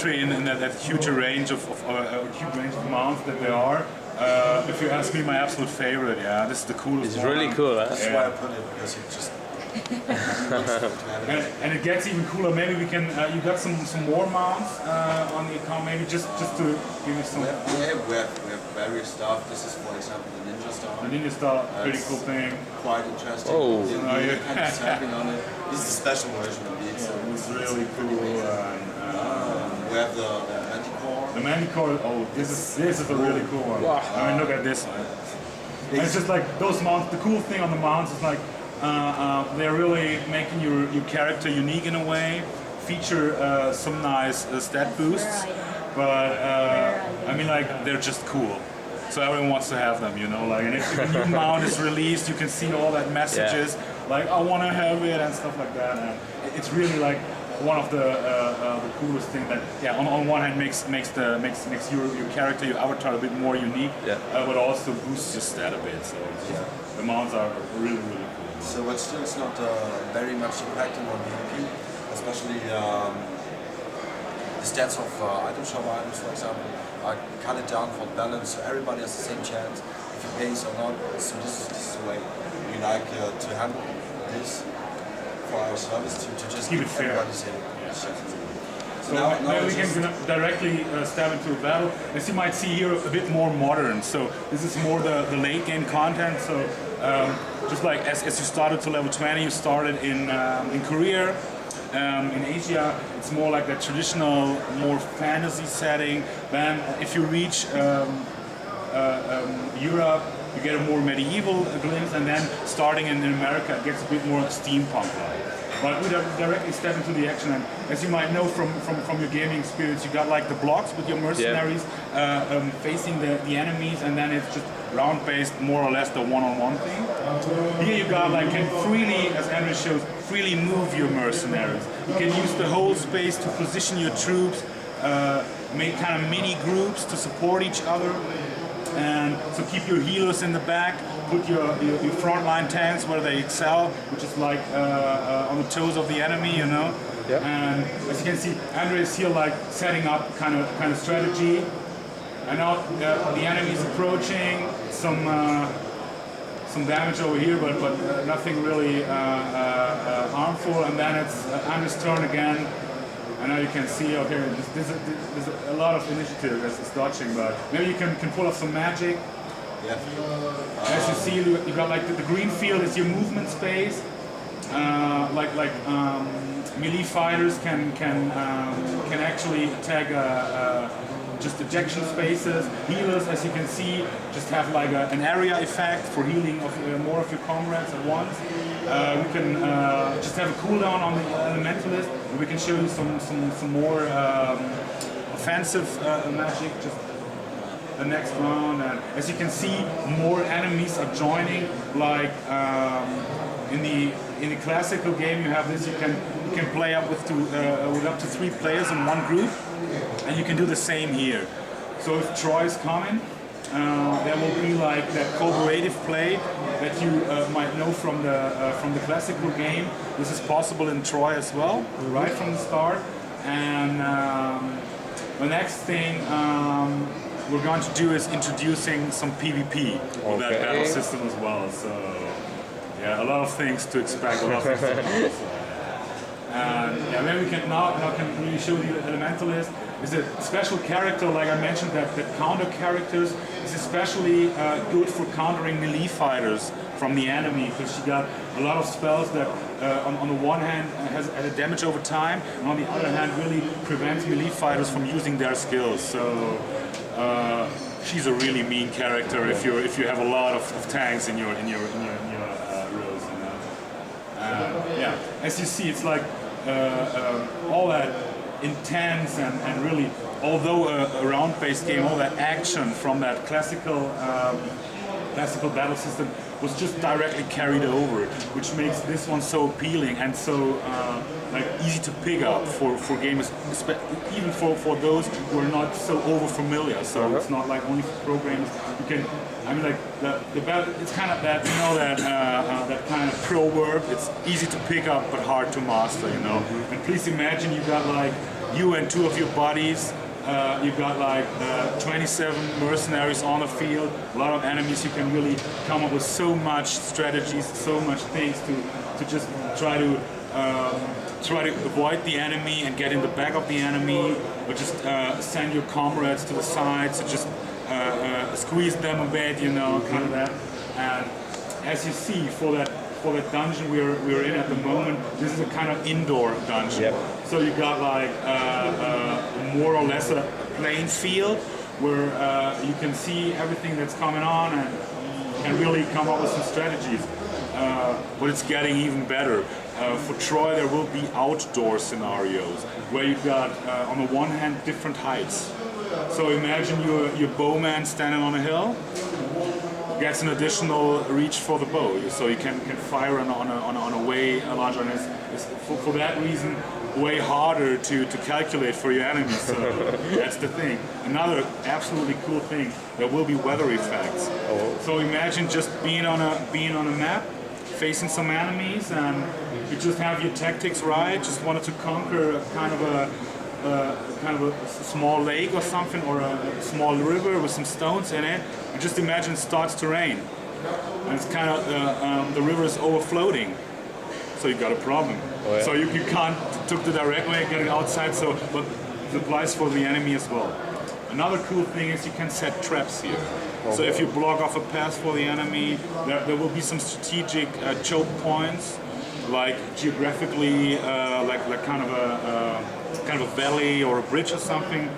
country in that huge range of mounts that there are. If you ask me, my absolute favorite, yeah, this is the coolest. It's really cool, huh? That's why I put it, because it just and it gets even cooler. Maybe we can. You got some more mounts on the account. Maybe just to give you some. We have various stuff. This is, for example, the Ninja Star. The Ninja Star, pretty cool thing. Quite interesting. Oh, yeah. Kind of snapping on it. This is a special version of it. So it's really cool. We have the Manticore. The Manticore. Oh, this is a really cool one. Wow. I mean, look at this one. And it's just like those mounts. The cool thing on the mounts is like. They're really making your character unique in a way, feature some nice stat boosts, but I mean, like, they're just cool. So everyone wants to have them, you know, like, and if a new mount is released, you can see all that messages, like, I want to have it and stuff like that, and it's really like one of the coolest things that, yeah, on one hand makes your character, your avatar a bit more unique, but also boosts your stat a bit, so the mounts are really cool. So, but still, it's not very much impacting on PvP, especially the stats of item shop items, for example. I cut it down for balance, so everybody has the same chance if you pays or not. So this is the way we like to handle this for our service, to just keep it fair. The same chance. So now we can directly step into a battle. As you might see here, a bit more modern. So this is more the late game content. So just like as you started to level 20, you started in Korea. In Asia, it's more like that traditional, more fantasy setting. Then if you reach Europe, you get a more medieval glimpse, and then starting in America, it gets a bit more steampunk-like. But we directly step into the action, and as you might know from your gaming experience, you got like the blocks with your mercenaries facing the enemies, and then it's just round-based, more or less the one-on-one thing. Here you got like can freely, as Andrew shows, freely move your mercenaries. You can use the whole space to position your troops, make kind of mini groups to support each other. And so keep your healers in the back, put your frontline tanks where they excel, which is like on the toes of the enemy, you know. Yep. And as you can see, Andre is here like setting up kind of strategy. And now the enemy is approaching, some damage over here, but nothing really harmful. And then it's Andre's turn again. I know you can see, okay, there's a lot of initiative as it's dodging, but maybe you can pull off some magic. Yeah. As you see, you got like the green field is your movement space. Melee fighters can actually attack just ejection spaces. Healers, as you can see, just have like an area effect for healing of more of your comrades at once. We can just have a cooldown on the Elementalist, and we can show you some more offensive magic just the next round. And as you can see, more enemies are joining. Like in the classical game, you have this. You can play up with up to 3 players in one group, and you can do the same here. So if Troy is coming, there will be like that cooperative play that you might know from the classical game. This is possible in Troy as well, right from the start. And the next thing we're going to do is introducing some PvP with that battle system as well. So yeah, a lot of things to expect. A lot of things to come. And yeah, maybe we can now can really show you the Elementalist. It's a special character, like I mentioned, that counter characters is especially good for countering melee fighters from the enemy, because she got a lot of spells that on the one hand has a damage over time, and on the other hand really prevents melee fighters from using their skills. So she's a really mean character if you have a lot of tanks in your rows. You know? Yeah, as you see, it's like all that intense and really, although a round-based game, all that action from that classical battle system was just directly carried over, which makes this one so appealing and so like easy to pick up for gamers, even for those who are not so over familiar. So it's not like only for programmers. You can, I mean, like the battle. It's kind of that, you know, that kind of pro verb. It's easy to pick up but hard to master, you know. And please imagine you got like you and 2 of your buddies. You've got like 27 mercenaries on the field, a lot of enemies. You can really come up with so much strategies, so much things to just try to avoid the enemy and get in the back of the enemy, or just send your comrades to the sides to just squeeze them a bit, you know, kind of that. And as you see, for that dungeon we're in at the moment, this is a kind of indoor dungeon. Yep. So you got like more or less a playing field where you can see everything that's coming on and can really come up with some strategies. But it's getting even better. For Troy, there will be outdoor scenarios where you've got, on the one hand, different heights. So imagine your bowman standing on a hill, gets an additional reach for the bow, so you can fire on a way larger, and it's for that reason way harder to calculate for your enemies. So that's the thing. Another absolutely cool thing, there will be weather effects. Oh. So imagine just being on a map, facing some enemies, and you just have your tactics right. Just wanted to conquer kind of a small lake or something, or a small river with some stones in it. And just imagine it starts to rain, and it's kind of the river is overflowing. So you got a problem. Oh, yeah. So you can't took the direct way, get it outside. So, but it applies for the enemy as well. Another cool thing is you can set traps here. So if you block off a path for the enemy, there will be some strategic choke points, like geographically, like kind of a valley or a bridge or something,